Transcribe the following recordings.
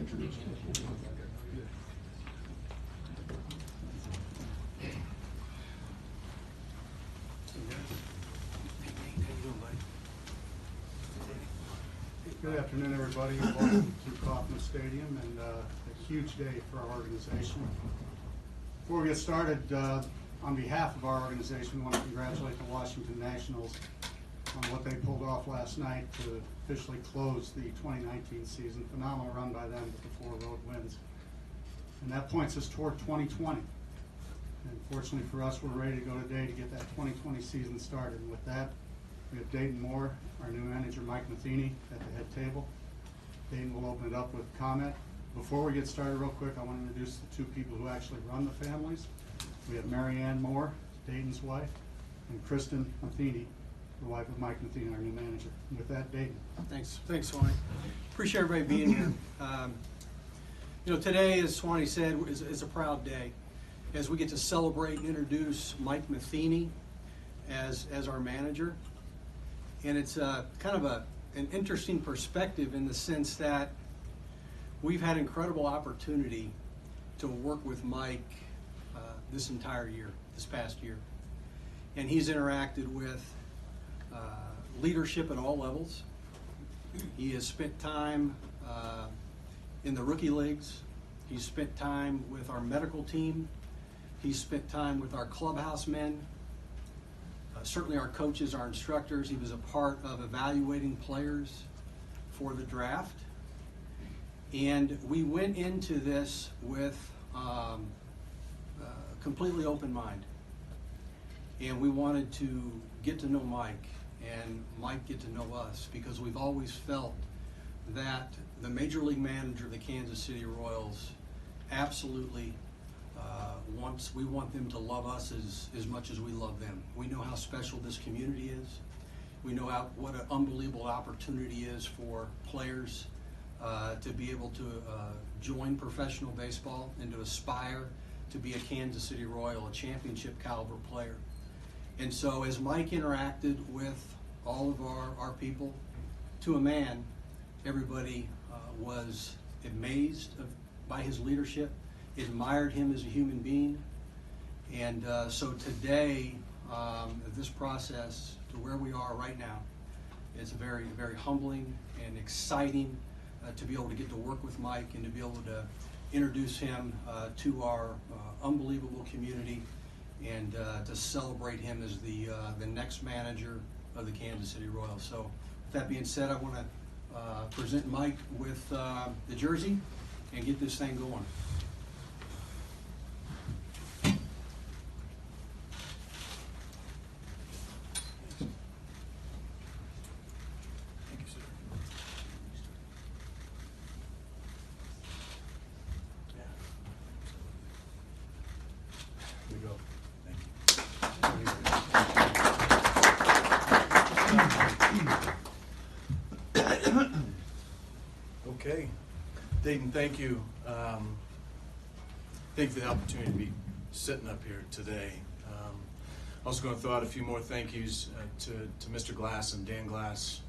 Good afternoon, everybody. Welcome to Kauffman Stadium, and a huge day for our organization. Before we get started, on behalf of our organization, we want to congratulate the Washington Nationals on what they pulled off last night to officially close the 2019 season. Phenomenal run by them with the 4 road wins. And that points us toward 2020. And fortunately for us, we're ready to go today to get that 2020 season started. And with that, we have Dayton Moore, our new manager, Mike Matheny, at the head table. Dayton will open it up with comment. Before we get started real quick, I want to introduce the 2 people who actually run the families. We have Mary Ann Moore, Dayton's wife, and Kristen Matheny, the wife of Mike Matheny, our new manager. And with that, Dayton. Thanks, Swanee. Appreciate everybody being here. Today, as Swanee said, is a proud day as we get to celebrate and introduce Mike Matheny as our manager. And it's kind of an interesting perspective in the sense that we've had incredible opportunity to work with Mike this entire year, this past year. And he's interacted with leadership at all levels. He has spent time in the rookie leagues. He's spent time with our medical team. He's spent time with our clubhouse men. Certainly our coaches, our instructors. He was a part of evaluating players for the draft. And we went into this with a completely open mind. And we wanted to get to know Mike and Mike get to know us, because we've always felt that the Major League Manager of the Kansas City Royals absolutely we want them to love us as much as we love them. We know how special this community is. We know what an unbelievable opportunity is for players to be able to join professional baseball and to aspire to be a Kansas City Royal, a championship caliber player. And so as Mike interacted with all of our people, to a man, everybody was amazed by his leadership, admired him as a human being. And so today, this process to where we are right now, it's very, very humbling and exciting to be able to get to work with Mike and to be able to introduce him to our unbelievable community and to celebrate him as the next manager of the Kansas City Royals. So with that being said, I want to present Mike with the jersey and get this thing going. Okay, Dayton, thank you. Thank you for the opportunity to be sitting up here today. Also going to throw out a few more thank yous to Mr. Glass and Dan Glass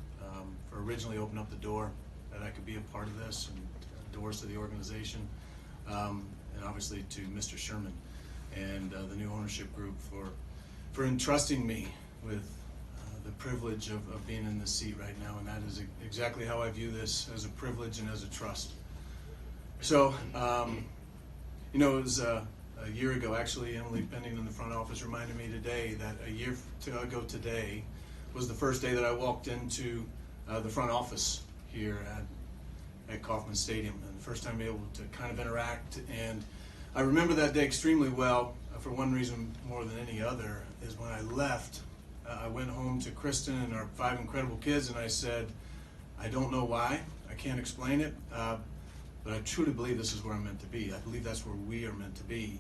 for originally opening up the door that I could be a part of this and doors to the organization, and obviously to Mr. Sherman and the new ownership group for entrusting me with the privilege of being in this seat right now, and that is exactly how I view this, as a privilege and as a trust. So, it was a year ago, actually, Emily Pending in the front office reminded me today that a year ago today was the first day that I walked into the front office here at Kauffman Stadium, and the first time able to kind of interact. And I remember that day extremely well, for one reason more than any other, is when I left, I went home to Kristen and our 5 incredible kids, and I said, I don't know why, I can't explain it, but I truly believe this is where I'm meant to be. I believe that's where we are meant to be.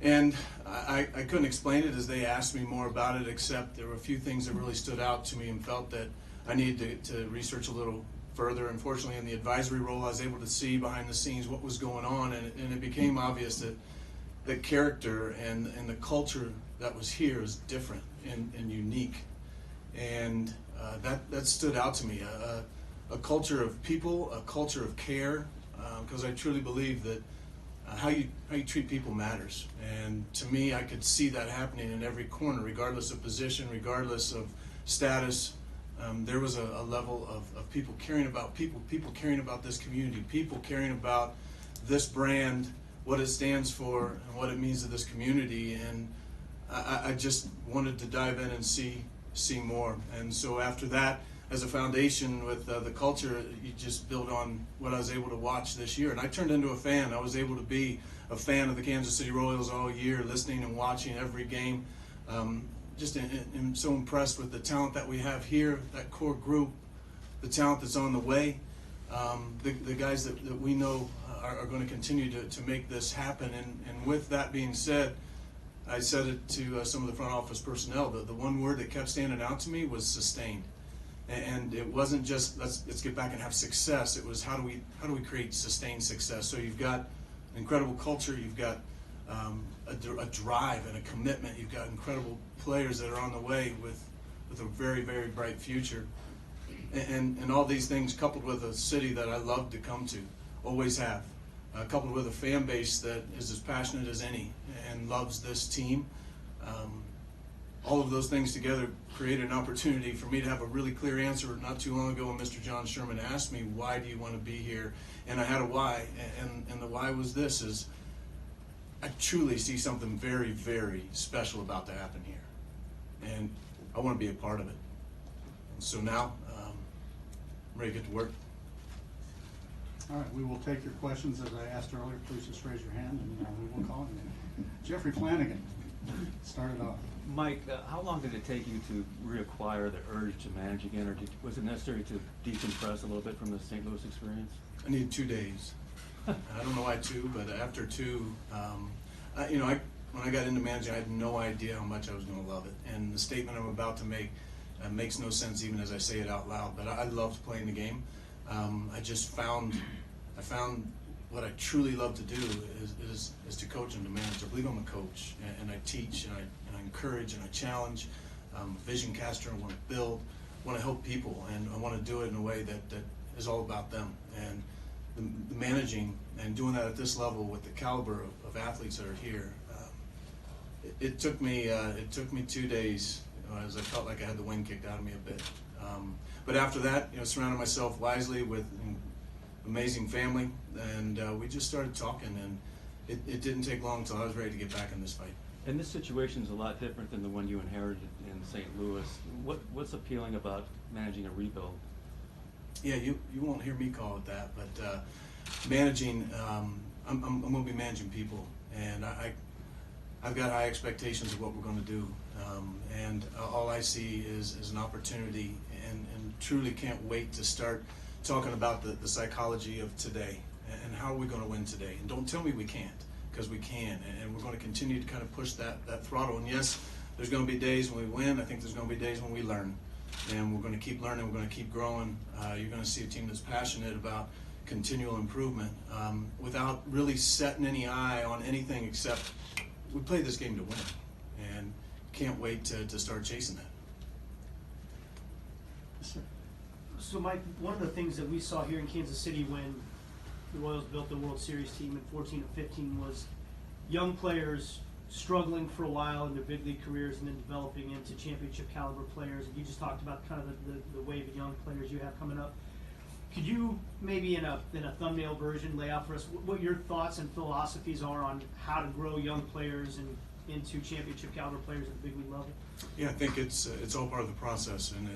And I couldn't explain it as they asked me more about it, except there were a few things that really stood out to me and felt that I needed to research a little further. Unfortunately, in the advisory role, I was able to see behind the scenes what was going on, and it became obvious that the character and the culture that was here is different and unique. And that stood out to me. A culture of people, a culture of care, because I truly believe that how you treat people matters. And to me, I could see that happening in every corner, regardless of position, regardless of status. There was a level of people caring about people caring about this community, people caring about this brand, what it stands for, and what it means to this community. And I just wanted to dive in and see more. And so after that, as a foundation with the culture, you just build on what I was able to watch this year. And I turned into a fan. I was able to be a fan of the Kansas City Royals all year, listening and watching every game. Just am so impressed with the talent that we have here, that core group, the talent that's on the way, the guys that we know are going to continue to make this happen. And with that being said, I said it to some of the front office personnel. The one word that kept standing out to me was sustained. And it wasn't just let's get back and have success. It was how do we create sustained success? So you've got an incredible culture. You've got a drive and a commitment. You've got incredible players that are on the way with a very, very bright future. And all these things coupled with a city that I love to come to, always have, coupled with a fan base that is as passionate as any and loves this team. All of those things together created an opportunity for me to have a really clear answer not too long ago when Mr. John Sherman asked me, why do you want to be here? And I had a why, and the why was this, is I truly see something very, very special about to happen here. And I want to be a part of it. And so now, I'm ready to get to work. All right, we will take your questions. As I asked earlier, please just raise your hand and we will call on you. Jeffrey Flanagan started off. Mike, how long did it take you to reacquire the urge to manage again, or was it necessary to decompress a little bit from the St. Louis experience? I needed 2 days. I don't know why 2, but after 2, when I got into managing, I had no idea how much I was going to love it. And the statement I'm about to make makes no sense even as I say it out loud, but I loved playing the game. I found what I truly love to do is to coach and to manage. I believe I'm a coach, and I teach, and I encourage, and I challenge. I'm a vision caster. I want to build, I want to help people, and I want to do it in a way that is all about them. And the managing and doing that at this level with the caliber of athletes that are here, it took me 2 days, as I felt like I had the wind kicked out of me a bit. But after that, surrounded myself wisely with amazing family, and we just started talking, and it didn't take long until I was ready to get back in this fight. And this situation is a lot different than the one you inherited in St. Louis. What's appealing about managing a rebuild? Yeah, you won't hear me call it that, but managing, I'm going to be managing people, and I've got high expectations of what we're going to do, and all I see is an opportunity, and truly can't wait to start talking about the psychology of today and how are we going to win today. And don't tell me we can't, because we can, and we're going to continue to kind of push that throttle. And yes, there's going to be days when we win. I think there's going to be days when we learn, and we're going to keep learning. We're going to keep growing. You're going to see a team that's passionate about continual improvement without really setting any eye on anything except we play this game to win, and can't wait to start chasing that. Yes, sir. So, Mike, one of the things that we saw here in Kansas City when the Royals built the World Series team in 14 and 15 was young players struggling for a while in their big league careers and then developing into championship caliber players. And you just talked about kind of the wave of young players you have coming up. Could you maybe in a thumbnail version lay out for us what your thoughts and philosophies are on how to grow young players and into championship caliber players at the big league level? Yeah, I think it's all part of the process, and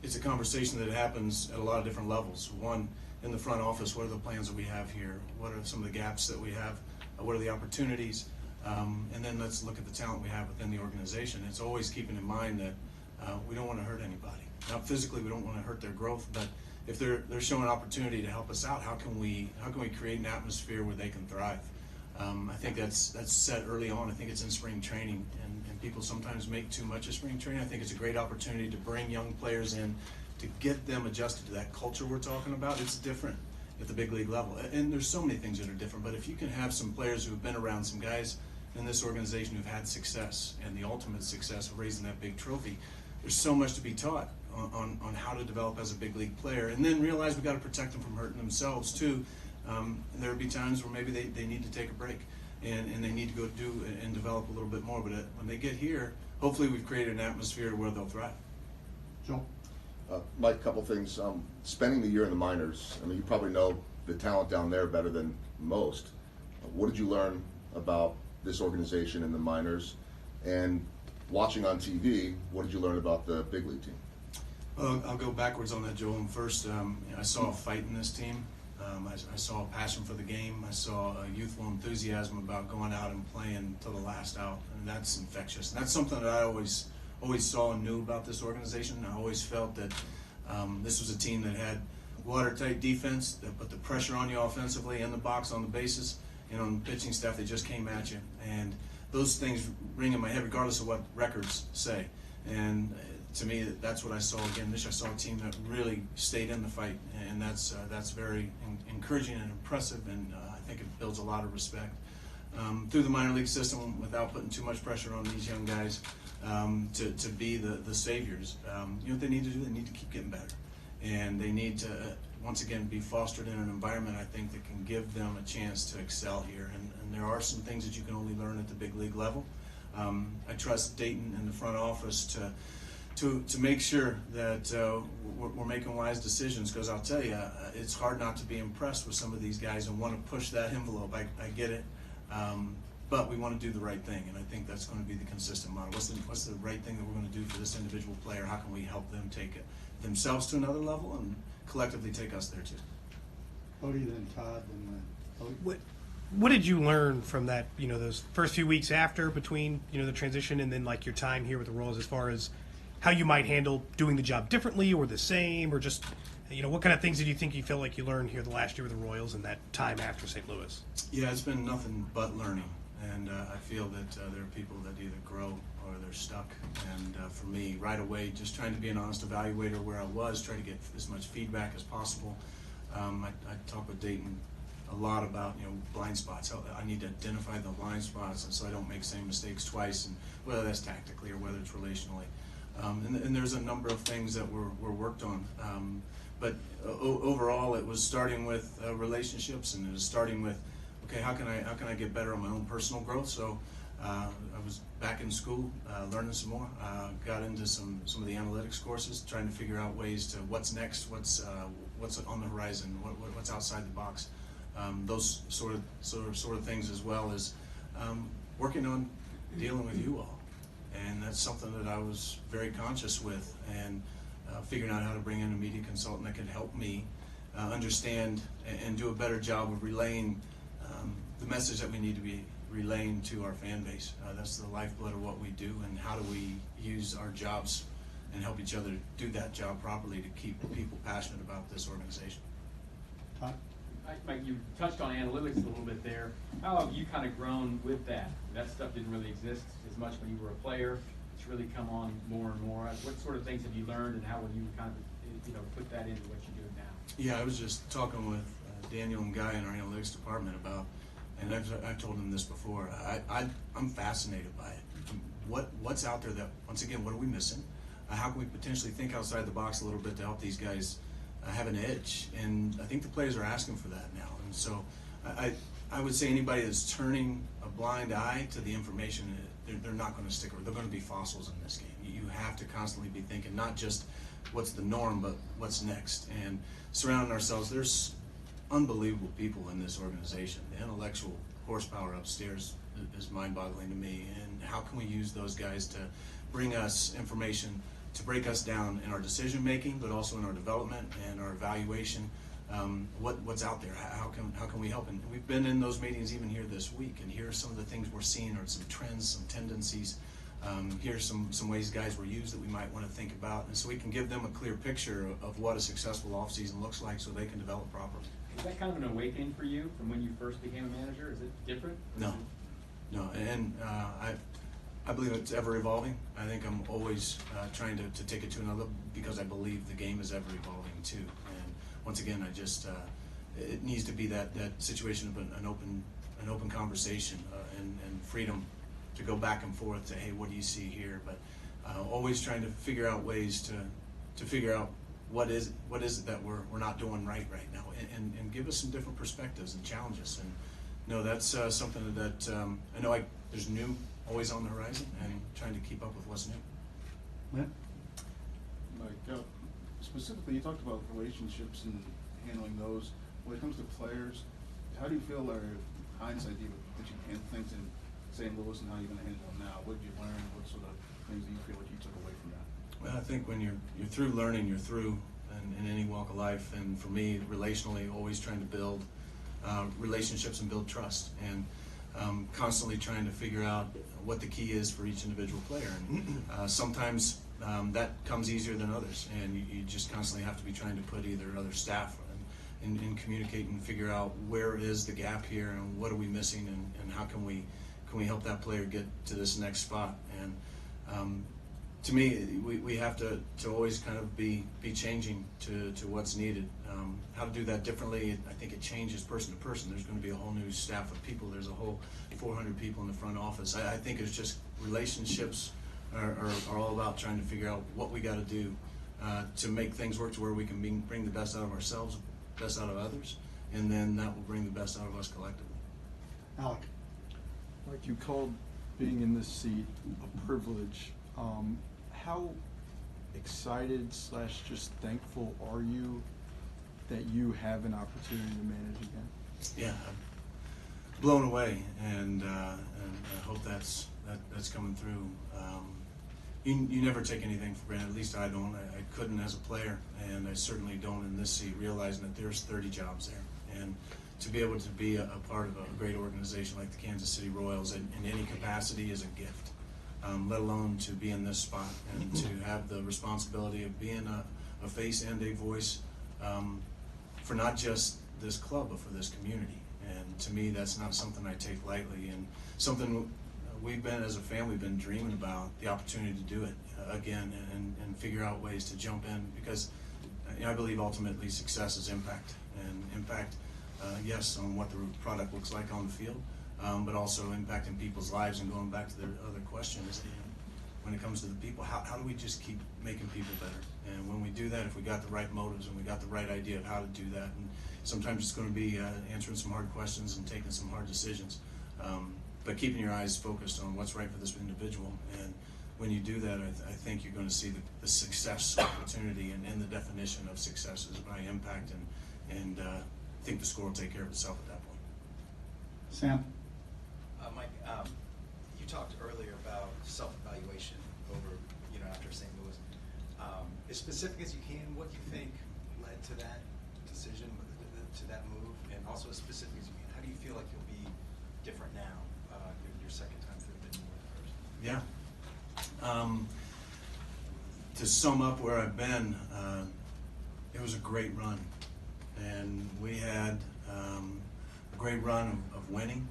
it's a conversation that happens at a lot of different levels. One, in the front office, what are the plans that we have here? What are some of the gaps that we have? What are the opportunities? And then let's look at the talent we have within the organization. It's always keeping in mind that we don't want to hurt anybody. Now, physically, we don't want to hurt their growth, but if they're showing opportunity to help us out, how can we create an atmosphere where they can thrive? I think that's set early on. I think it's in spring training, and people sometimes make too much of spring training. I think it's a great opportunity to bring young players in to get them adjusted to that culture we're talking about. It's different at the big league level, and there's so many things that are different, but if you can have some players who have been around, some guys in this organization who've had success and the ultimate success of raising that big trophy, there's so much to be taught. on how to develop as a big league player, and then realize we got to protect them from hurting themselves too. There would be times where maybe they need to take a break and they need to go do and develop a little bit more. But when they get here, hopefully we've created an atmosphere where they'll thrive. Joel? Mike, a couple things. Spending the year in the minors, I mean, you probably know the talent down there better than most. What did you learn about this organization in the minors? And watching on TV, what did you learn about the big league team? Well, I'll go backwards on that, Joel. First, I saw a fight in this team. I saw a passion for the game. I saw a youthful enthusiasm about going out and playing till the last out, and that's infectious. And that's something that I always saw and knew about this organization. I always felt that this was a team that had watertight defense, that put the pressure on you offensively in the box, on the bases, and on the pitching staff. They just came at you, and those things ring in my head regardless of what records say. And to me, that's what I saw again. I saw a team that really stayed in the fight, and that's very encouraging and impressive, and I think it builds a lot of respect through the minor league system without putting too much pressure on these young guys to be the saviors. You know what they need to do? They need to keep getting better, and they need to once again be fostered in an environment, I think, that can give them a chance to excel here. And there are some things that you can only learn at the big league level. I trust Dayton and the front office to make sure that we're making wise decisions, because I'll tell you, it's hard not to be impressed with some of these guys and want to push that envelope. I get it, but we want to do the right thing, and I think that's going to be the consistent model. What's the right thing that we're going to do for this individual player? How can we help them take it themselves to another level and collectively take us there too? Cody, then Todd, then Cody. What did you learn from that, those first few weeks after, between, the transition and then like your time here with the Royals, as far as how you might handle doing the job differently or the same, or just, what kind of things did you think you felt like you learned here the last year with the Royals and that time after St. Louis? Yeah, it's been nothing but learning, and I feel that there are people that either grow or they're stuck. And for me, right away, just trying to be an honest evaluator where I was, try to get as much feedback as possible. I talk with Dayton a lot about blind spots. I need to identify the blind spots, and so I don't make the same mistakes twice, and whether that's tactically or whether it's relationally. And there's a number of things that were worked on. But overall, it was starting with relationships, and it was starting with, okay, how can I get better on my own personal growth? So I was back in school, learning some more. Got into some of the analytics courses, trying to figure out ways to what's next, what's on the horizon, what's outside the box. Those sort of things, as well as working on dealing with you all. And that's something that I was very conscious with, and figuring out how to bring in a media consultant that could help me understand and do a better job of relaying the message that we need to be relaying to our fan base. That's the lifeblood of what we do, and how do we use our jobs and help each other do that job properly to keep people passionate about this organization. Todd? Mike, you touched on analytics a little bit there. How have you kind of grown with that? That stuff didn't really exist as much when you were a player. It's really come on more and more. What sort of things have you learned, and how will you kind of put that into what you do now? Yeah, I was just talking with Daniel and Guy in our analytics department about, and I've told him this before, I'm fascinated by it. What's out there that, once again, what are we missing? How can we potentially think outside the box a little bit to help these guys have an edge? And I think the players are asking for that now. And so I would say anybody that's turning a blind eye to the information, they're not going to stick with it. They're going to be fossils in this game. You have to constantly be thinking not just what's the norm, but what's next. And surrounding ourselves, there's unbelievable people in this organization. The intellectual horsepower upstairs is mind-boggling to me. And how can we use those guys to bring us information to break us down in our decision making, but also in our development and our evaluation? What's out there? How can we help? And we've been in those meetings even here this week, and here are some of the things we're seeing, or some trends, some tendencies. Here's some ways guys were used that we might want to think about, and so we can give them a clear picture of what a successful offseason looks like, so they can develop properly. Is that kind of an awakening for you from when you first became a manager? Is it different? No, and I believe it's ever evolving. I think I'm always trying to take it to another level, because I believe the game is ever evolving too. And once again, I just it needs to be that situation of an open conversation and freedom to go back and forth to, hey, what do you see here? But always trying to figure out ways to to figure out what is it that we're not doing right now, and give us some different perspectives and challenge us. And no, that's something that I know there's new always on the horizon, and trying to keep up with what's new. Lynn? Like, specifically, you talked about relationships and handling those. When it comes to players, how do you feel, or hindsight, that you handle things in St. Louis, and how you're going to handle them now? What did you learn? What sort of things do you feel like you took away from that? Well, I think when you're through learning, you're through in any walk of life. And for me, relationally, always trying to build relationships and build trust, and constantly trying to figure out what the key is for each individual player. And sometimes that comes easier than others, and you just constantly have to be trying to put either other staff and communicate and figure out where is the gap here, and what are we missing, and how can we help that player get to this next spot. And to me, we have to always kind of be changing to what's needed. How to do that differently, I think it changes person to person. There's going to be a whole new staff of people. There's a whole 400 people in the front office. I think it's just relationships are all about trying to figure out what we got to do to make things work to where we can bring the best out of ourselves, best out of others, and then that will bring the best out of us collectively. Alec? Like, you called being in this seat a privilege. How excited /, just thankful are you that you have an opportunity to manage again? Yeah, I'm blown away, and I hope that's coming through. You never take anything for granted. At least I don't. I couldn't as a player, and I certainly don't in this seat, realizing that there's 30 jobs there, and to be able to be a part of a great organization like the Kansas City Royals in any capacity is a gift. Let alone to be in this spot and to have the responsibility of being a face and a voice for not just this club, but for this community. And to me, that's not something I take lightly, and something we've been, as a family, been dreaming about, the opportunity to do it again, and figure out ways to jump in, because I believe ultimately success is impact, and impact, yes, on what the product looks like on the field, but also impacting people's lives. And going back to the other question is, when it comes to the people, how do we just keep making people better? And when we do that, if we got the right motives and we got the right idea of how to do that, and sometimes it's going to be answering some hard questions and taking some hard decisions, but keeping your eyes focused on what's right for this individual. And when you do that, I think you're going to see the success opportunity, and the definition of success is by impact, and I think the score will take care of itself at that point. Sam? Mike, you talked earlier about self-evaluation over, after St. Louis. As specific as you can, what you think led to that decision, to that move, and also as specific as you can, how do you feel like you'll be different now, your second time through than you were first? Yeah. To sum up where I've been, it was a great run, and we had a great run of winning.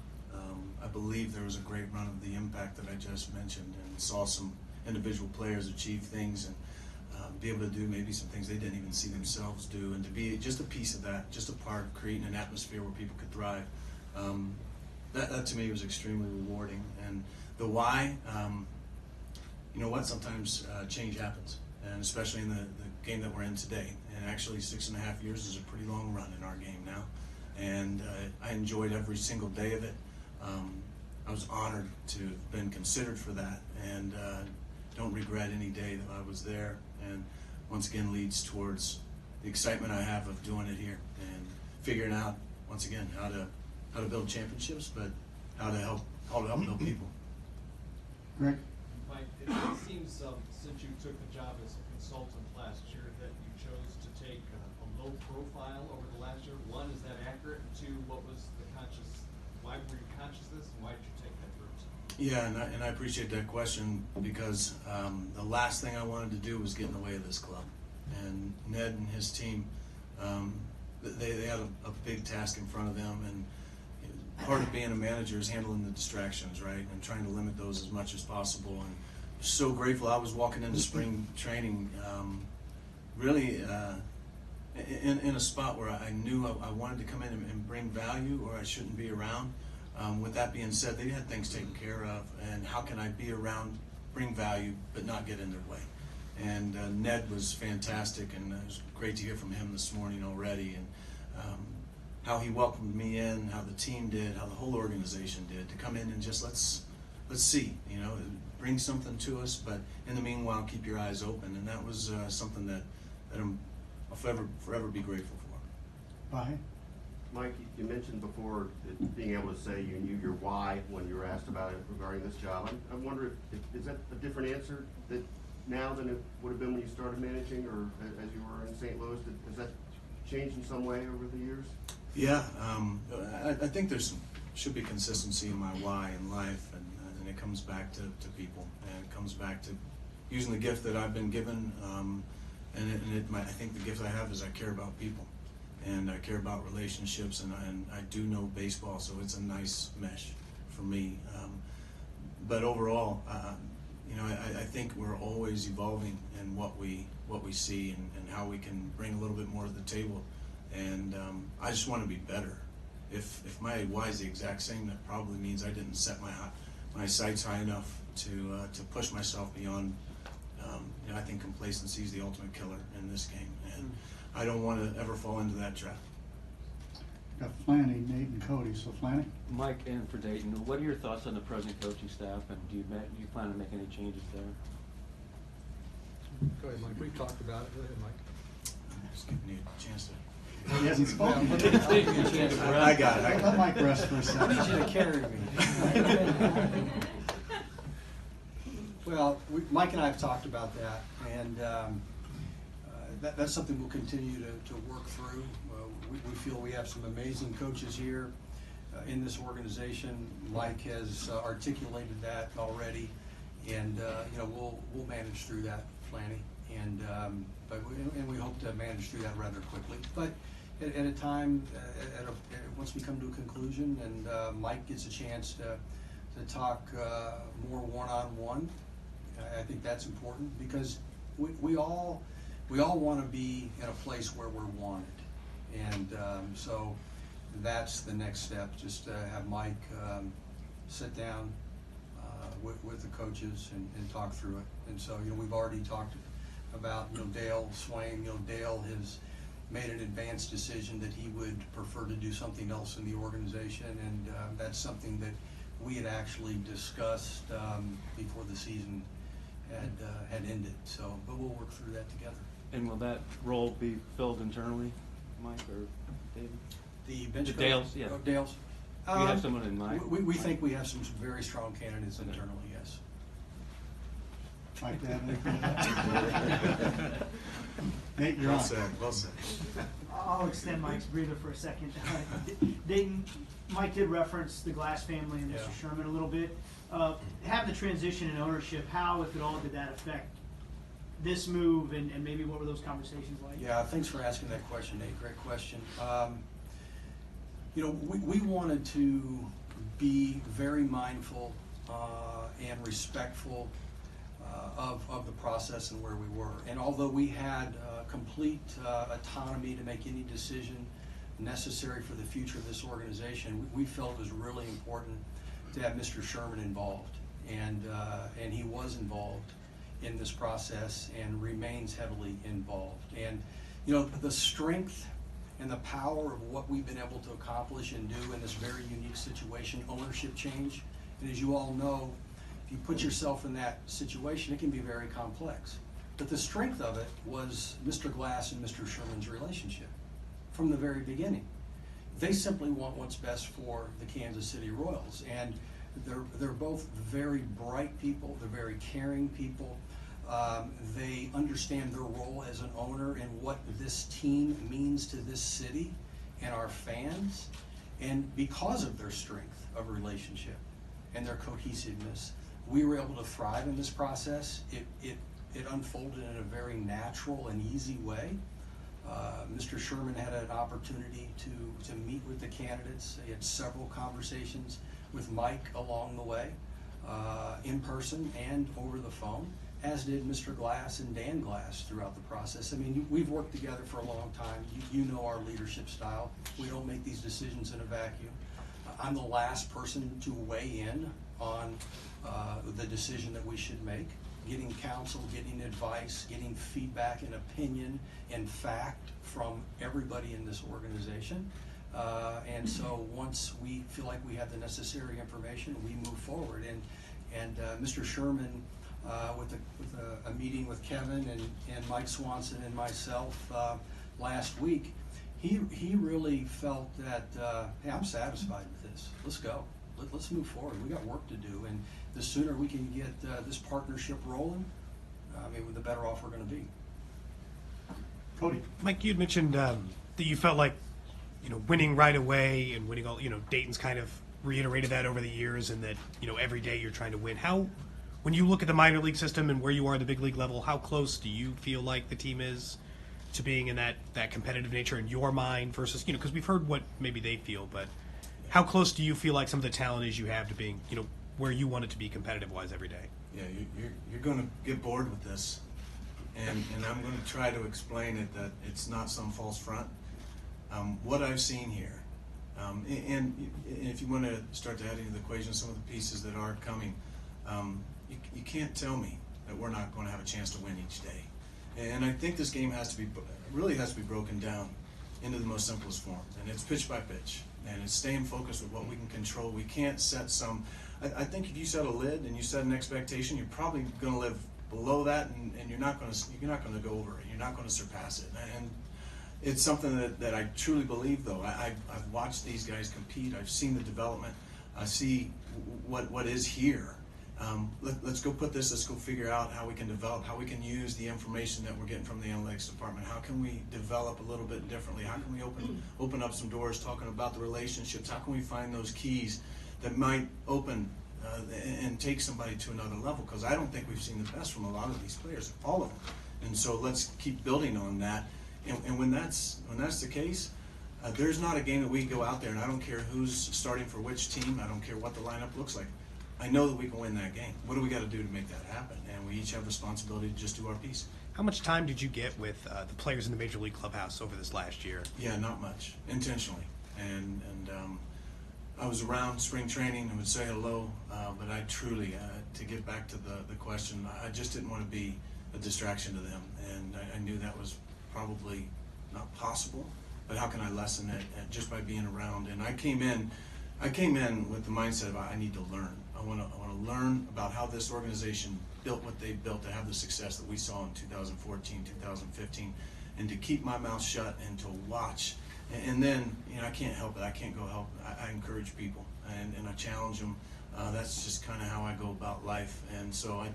I believe there was a great run of the impact that I just mentioned, and saw some individual players achieve things, and be able to do maybe some things they didn't even see themselves do, and to be just a piece of that, just a part of creating an atmosphere where people could thrive. That to me was extremely rewarding. And the why, you know what, sometimes change happens, and especially in the game that we're in today. And actually 6.5 years is a pretty long run in our game now, and I enjoyed every single day of it. I was honored to have been considered for that, and don't regret any day that I was there, and once again leads towards the excitement I have of doing it here and figuring out, once again, how to build championships, but how to help build people. Greg? Mike, it seems since you took the job as a consultant last year that you chose to take a low profile over the last year. One, is that accurate? And two, what was the why were you conscious of this, and why did you take that route? Yeah, and I appreciate that question, because the last thing I wanted to do was get in the way of this club. And Ned and his team, they had a big task in front of them, and part of being a manager is handling the distractions, right, and trying to limit those as much as possible. And so grateful. I was walking into spring training really in a spot where I knew I wanted to come in and bring value, or I shouldn't be around. With that being said, they had things taken care of, and how can I be around, bring value, but not get in their way? And Ned was fantastic, and it was great to hear from him this morning already, and how he welcomed me in, how the team did, how the whole organization did, to come in and just let's see, bring something to us, but in the meanwhile, keep your eyes open. And that was something that I'll forever be grateful for. Bye. Mike, you mentioned before that being able to say you knew your why when you were asked about it regarding this job. I wonder if is that a different answer that now than it would have been when you started managing, or as you were in St. Louis? Has that changed in some way over the years? Yeah, I think should be consistency in my why in life, and it comes back to people, and it comes back to using the gift that I've been given, I think the gift I have is I care about people, and I care about relationships, and I do know baseball, so it's a nice mesh for me. But overall, I think we're always evolving in what we see and how we can bring a little bit more to the table. And I just want to be better. If my why is the exact same, that probably means I didn't set my sights high enough to push myself beyond. I think complacency is the ultimate killer in this game, and I don't want to ever fall into that trap. Got Flanny, Nate, and Cody. So Flanny? Mike, and for Dayton, what are your thoughts on the present coaching staff, and do you plan to make any changes there? Go ahead, Mike. We've talked about it. Go ahead, Mike. Just giving you a chance to. He hasn't spoken. I got it. Let Mike rest for a I second. need you to carry me. Well, Mike and I have talked about that, and that's something we'll continue to work through. We feel we have some amazing coaches here in this organization. Mike has articulated that already, and we'll manage through that, Flanny, and we hope to manage through that rather quickly. But at a time, once we come to a conclusion, and Mike gets a chance to talk more one-on-one, I think that's important, because we all want to be in a place where we're wanted. And so that's the next step, just to have Mike sit down with the coaches and talk through it. And so, we've already talked about, Dale Swain. Dale has made an advanced decision that he would prefer to do something else in the organization, and that's something that we had actually discussed before the season had ended. So, but we'll work through that together. And will that role be filled internally, Mike or David? The bench The coach? Dales, yeah. Oh, Dales. Do you have someone in mind? We think we have some very strong candidates internally, yes. Mike, Nate, you're Well on. said. Well said. I'll extend Mike's breather for a second. Dayton, Mike did reference the Glass family and Mr. Yeah. Sherman a little bit. Have the transition in ownership, how, if at all, did that affect this move, and maybe what were those conversations like? Yeah, thanks for asking that question, Nate. Great question. We wanted to be very mindful and respectful of the process and where we were. And although we had complete autonomy to make any decision necessary for the future of this organization, we felt it was really important to have Mr. Sherman involved. And he was involved in this process and remains heavily involved. And the strength and the power of what we've been able to accomplish and do in this very unique situation, ownership change. And as you all know, if you put yourself in that situation, it can be very complex. But the strength of it was Mr. Glass and Mr. Sherman's relationship from the very beginning. They simply want what's best for the Kansas City Royals. And they're both very bright people, they're very caring people. They understand their role as an owner and what this team means to this city and our fans. And because of their strength of relationship and their cohesiveness, we were able to thrive in this process. It unfolded in a very natural and easy way. Mr. Sherman had an opportunity to meet with the candidates. He had several conversations with Mike along the way, in person and over the phone, as did Mr. Glass and Dan Glass throughout the process. I mean, we've worked together for a long time. You know our leadership style. We don't make these decisions in a vacuum. I'm the last person to weigh in on the decision that we should make. getting counsel, getting advice, getting feedback and opinion and fact from everybody in this organization. And so once we feel like we have the necessary information, we move forward. And Mr. Sherman, with a meeting with Kevin and Mike Swanson and myself last week, he really felt that, hey, I'm satisfied with this. Let's go. Let's move forward. We got work to do, and the sooner we can get this partnership rolling, the better off we're going to be. Cody. Mike, you had mentioned that you felt like, winning right away and winning all, Dayton's kind of reiterated that over the years, and that, every day you're trying to win. When you look at the minor league system and where you are at the big league level, how close do you feel like the team is to being in that competitive nature in your mind versus, because we've heard what maybe they feel, but how close do you feel like some of the talent is you have to being, where you want it to be competitive-wise every day? Yeah, you're going to get bored with this, and I'm going to try to explain it that it's not some false front. What I've seen here, and if you want to start to add into the equation some of the pieces that are coming, you can't tell me that we're not going to have a chance to win each day. And I think this game really has to be broken down into the most simplest form, and it's pitch by pitch, and it's staying focused with what we can control. We can't set some. I think if you set a lid and you set an expectation, you're probably going to live below that, and you're not going to go over it. You're not going to surpass it. And it's something that I truly believe, though. I've watched these guys compete. I've seen the development. I see what is here. Let's go put this. Let's go figure out how we can develop, how we can use the information that we're getting from the analytics department. How can we develop a little bit differently? How can we open up some doors, talking about the relationships? How can we find those keys that might open and take somebody to another level? Because I don't think we've seen the best from a lot of these players, all of them. And so let's keep building on that. And when that's the case, there's not a game that we go out there, and I don't care who's starting for which team. I don't care what the lineup looks like. I know that we can win that game. What do we got to do to make that happen? And we each have responsibility to just do our piece. How much time did you get with the players in the Major League clubhouse over this last year? Yeah, not much, intentionally. And I was around spring training and would say hello, but I truly, to get back to the question, I just didn't want to be a distraction to them. And I knew that was probably not possible, but how can I lessen it just by being around? And I came in with the mindset of I need to learn. I want to learn about how this organization built what they built to have the success that we saw in 2014, 2015, and to keep my mouth shut and to watch. And then, I can't help it. I can't go help. I encourage people and I challenge them. That's just kind of how I go about life. And so I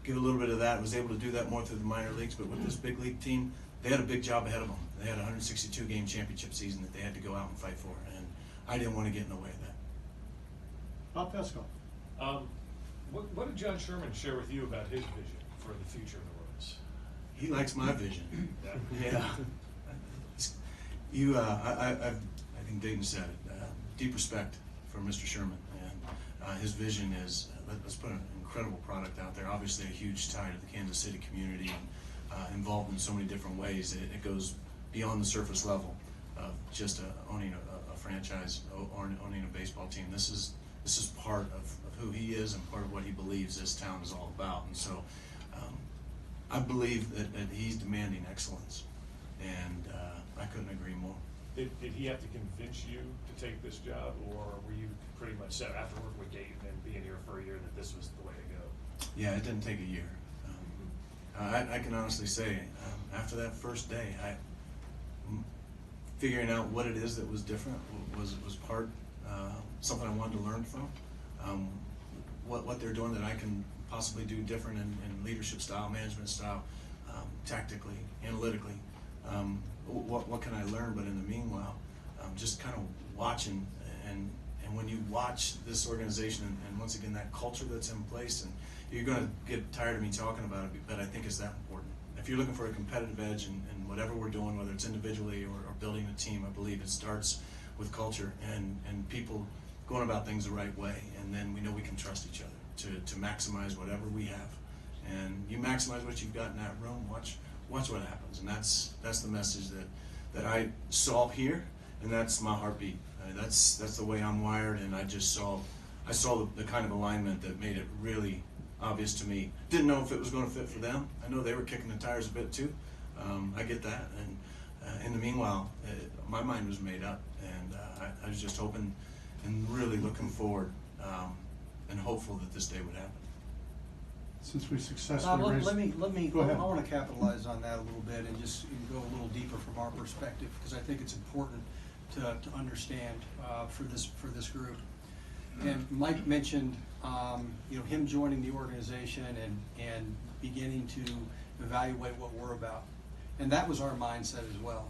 get a little bit of that. I was able to do that more through the minor leagues, but with this big league team, they had a big job ahead of them. They had a 162-game championship season that they had to go out and fight for, and I didn't want to get in the way of that. Bob Pesco. What did John Sherman share with you about his vision for the future of the Royals? He likes my vision. Yeah. I think Dayton said it. Deep respect for Mr. Sherman, and his vision is let's put an incredible product out there. Obviously, a huge tie to the Kansas City community, and involved in so many different ways. It goes beyond the surface level of just owning a franchise, owning a baseball team. This is part of who he is and part of what he believes this town is all about. And so I believe that he's demanding excellence, and I couldn't agree more. Did he have to convince you to take this job, or were you pretty much set after working with Dayton and being here for a year that this was the way to go? Yeah, it didn't take a year. I can honestly say, after that first day, figuring out what it is that was different was part something I wanted to learn from. What they're doing that I can possibly do different in leadership style, management style, tactically, analytically. What can I learn? But in the meanwhile, just kind of watching, and when you watch this organization and once again that culture that's in place, and you're going to get tired of me talking about it, but I think it's that important. If you're looking for a competitive edge in whatever we're doing, whether it's individually or building a team, I believe it starts with culture and people going about things the right way, and then we know we can trust each other to maximize whatever we have. And you maximize what you've got in that room, watch what happens. And that's the message that I saw here, and that's my heartbeat. That's the way I'm wired, and I saw the kind of alignment that made it really obvious to me. Didn't know if it was going to fit for them. I know they were kicking the tires a bit too. I get that, and in the meanwhile, my mind was made up, and I was just hoping and really looking forward and hopeful that this day would happen. Since we successfully Bob, raised. let me, Go ahead. I want to capitalize on that a little bit and just go a little deeper from our perspective, because I think it's important to understand for this group. And Mike mentioned, him joining the organization and beginning to evaluate what we're about. And that was our mindset as well.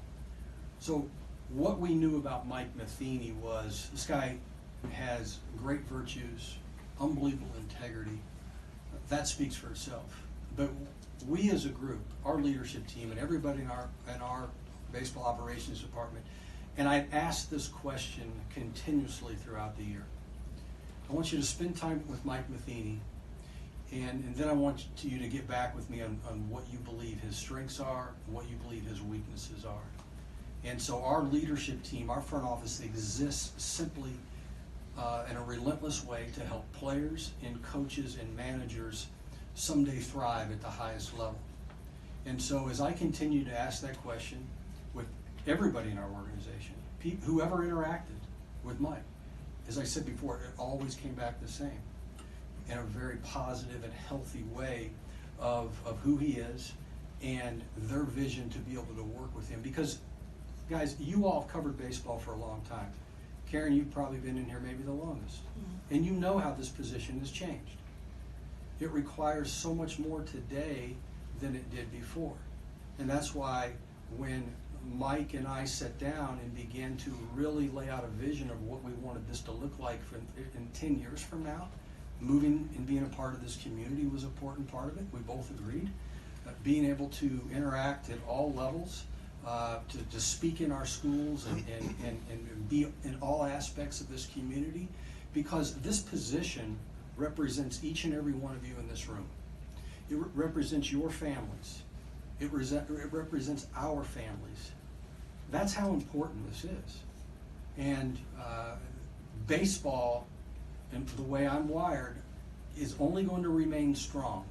So what we knew about Mike Matheny was this guy has great virtues, unbelievable integrity. That speaks for itself. But we as a group, our leadership team, and everybody in our baseball operations department, and I asked this question continuously throughout the year. I want you to spend time with Mike Matheny, and then I want you to get back with me on what you believe his strengths are, and what you believe his weaknesses are. And so our leadership team, our front office exists simply in a relentless way to help players and coaches and managers someday thrive at the highest level. And so as I continue to ask that question with everybody in our organization, whoever interacted with Mike, as I said before, it always came back the same, in a very positive and healthy way of who he is and their vision to be able to work with him. Because, guys, you all have covered baseball for a long time. Karen, you've probably been in here maybe the longest. Mm-hmm. And you know how this position has changed. It requires so much more today than it did before. And that's why when Mike and I sat down and began to really lay out a vision of what we wanted this to look like in 10 years from now, moving and being a part of this community was an important part of it. We both agreed. Being able to interact at all levels, to speak in our schools and be in all aspects of this community, because this position represents each and every one of you in this room. It represents your families. It represents our families. That's how important this is. And baseball, and the way I'm wired, is only going to remain strong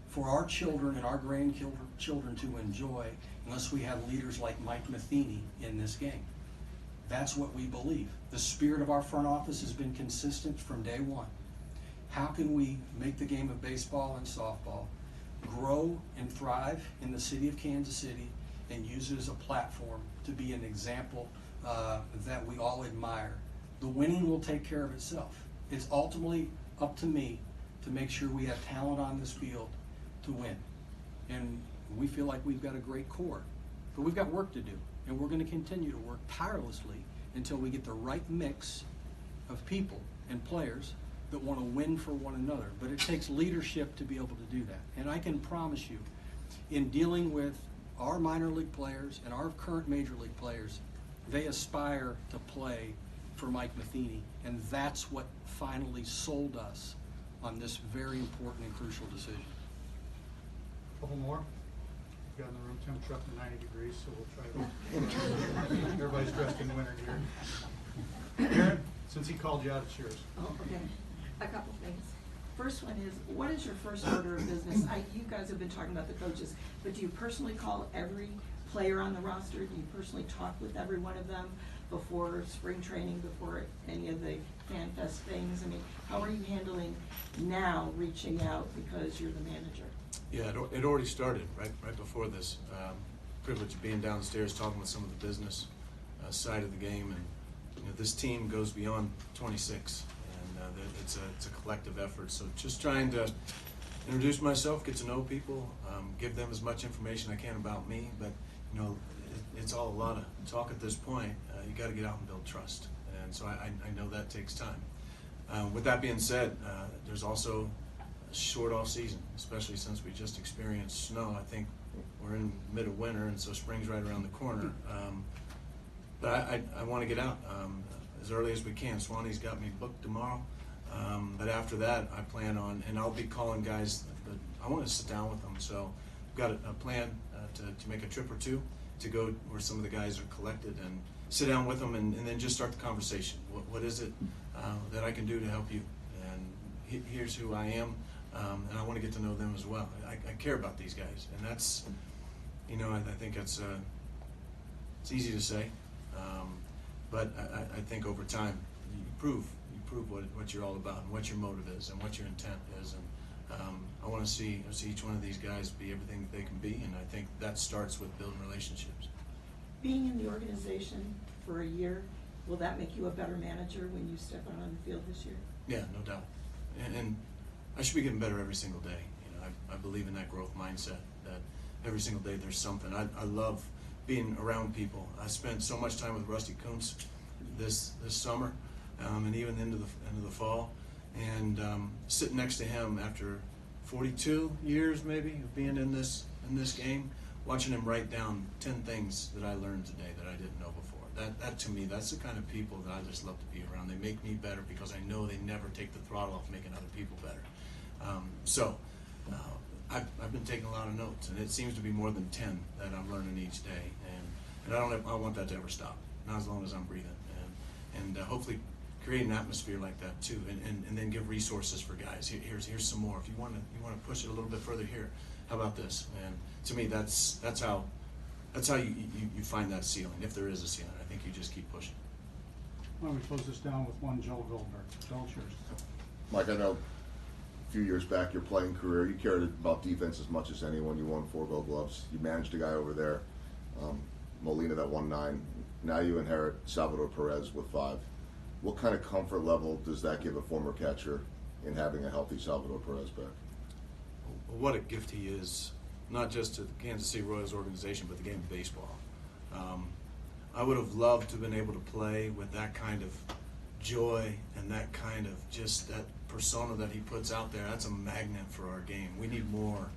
for our children and our grandchildren to enjoy unless we have leaders like Mike Matheny in this game. That's what we believe. The spirit of our front office has been consistent from day one. How can we make the game of baseball and softball grow and thrive in the city of Kansas City and use it as a platform to be an example that we all admire? The winning will take care of itself. It's ultimately up to me to make sure we have talent on this field to win. And we feel like we've got a great core, but we've got work to do, and we're going to continue to work tirelessly until we get the right mix of people and players that want to win for one another. But it takes leadership to be able to do that. And I can promise you, in dealing with our minor league players and our current major league players, they aspire to play for Mike Matheny, and that's what finally sold us on this very important and crucial decision. Couple more. We've got in the room temperature up to 90 degrees, so we'll try to. Everybody's dressed in winter gear. Karen, since he called you out, it's yours. Oh, okay. A couple things. First one is, what is your first order of business? You guys have been talking about the coaches, but do you personally call every player on the roster? Do you personally talk with every one of them before spring training, before any of the Fan Fest things? I mean, how are you handling now reaching out because you're the manager? Yeah, it already started right before this. Privilege of being downstairs talking with some of the business side of the game, and this team goes beyond 26, and it's a collective effort. So just trying to introduce myself, get to know people, give them as much information I can about me. But it's all a lot of talk at this point. You got to get out and build trust, and so I know that takes time. With that being said, there's also a short off season, especially since we just experienced snow. I think we're in mid of winter, and so spring's right around the corner. But I want to get out as early as we can. Swanee's got me booked tomorrow. But after that, I plan on, and I'll be calling guys, but I want to sit down with them. So I've got a plan to make a trip or two to go where some of the guys are collected and sit down with them and then just start the conversation. What is it that I can do to help you? And here's who I am. and I want to get to know them as well. I care about these guys, and that's, you know, I think it's easy to say, but I think over time you prove what you're all about and what your motive is and what your intent is, and I want to see each one of these guys be everything that they can be, and I think that starts with building relationships. Being in the organization for a year, will that make you a better manager when you step out on the field this year? Yeah, no doubt. And I should be getting better every single day. You know, I believe in that growth mindset, that every single day there's something. I love being around people. I spent so much time with Rusty Kuntz this summer, and even into the fall, and sitting next to him after 42 years maybe of being in this game, watching him write down 10 things that I learned today that I didn't know before. That to me, that's the kind of people that I just love to be around. They make me better because I know they never take the throttle off making other people better. I've been taking a lot of notes, and it seems to be more than 10 that I'm learning each day, and I want that to ever stop, not as long as I'm breathing, and hopefully create an atmosphere like that too, and then give resources for guys. Here's some more. If you want to push it a little bit further here, how about this? And to me, that's how you find that ceiling, if there is a ceiling. I think you just keep pushing. Why don't we close this down with one Joel Goldberg. Joel, cheers. Mike, I know a few years back, your playing career, you cared about defense as much as anyone. You won 4 Gold Gloves. You managed a guy over there, Molina, that won 9. Now you inherit Salvador Perez with 5. What kind of comfort level does that give a former catcher in having a healthy Salvador Perez back? What a gift he is, not just to the Kansas City Royals organization, but the game of baseball. I would have loved to have been able to play with that kind of joy and that kind of just that persona that he puts out there. That's a magnet for our game. We need more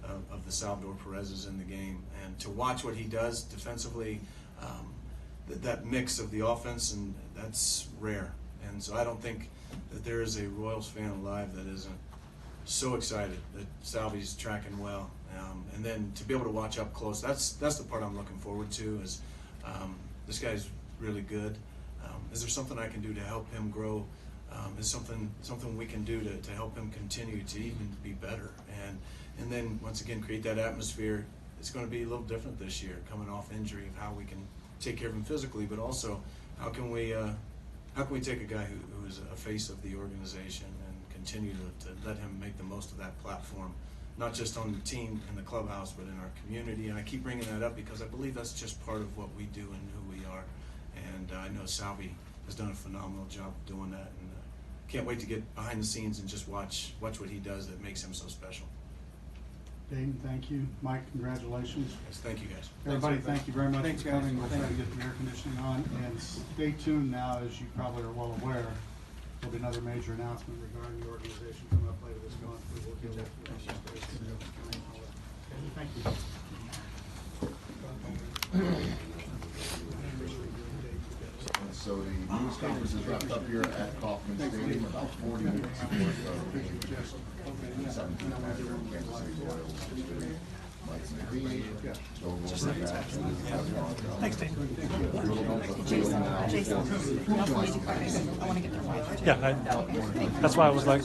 of the Salvador Perez's in the game, and to watch what he does defensively, that mix of the offense, and that's rare. And so I don't think that there is a Royals fan alive that isn't so excited that Salvy's tracking well, and then to be able to watch up close, that's the part I'm looking forward to. Is this guy's really good? Is there something I can do to help him grow? Is something we can do to help him continue to even be better? And then once again create that atmosphere. It's going to be a little different this year, coming off injury, of how we can take care of him physically, but also how can we take a guy who is a face of the organization and continue to let him make the most of that platform, not just on the team in the clubhouse, but in our community. And I keep bringing that up because I believe that's just part of what we do and who we are. And I know Salvy has done a phenomenal job of doing that, and can't wait to get behind the scenes and just watch what he does that makes him so special. Dayton, thank you. Mike, congratulations. Yes, thank you guys. Everybody, thank you very much Thanks, for guys. coming. We'll try to get the air conditioning on. And stay tuned now, as you probably are well aware, there'll be another major announcement regarding the organization coming up later this month. We will get that. Thank you. So the news conference is wrapped up here at Kauffman Stadium, about 40 minutes worth of 17th manager of Kansas City Royals, Mike Matheny. Thanks, Dave. Jason, I want to get their wife. Yeah, that's why I was like,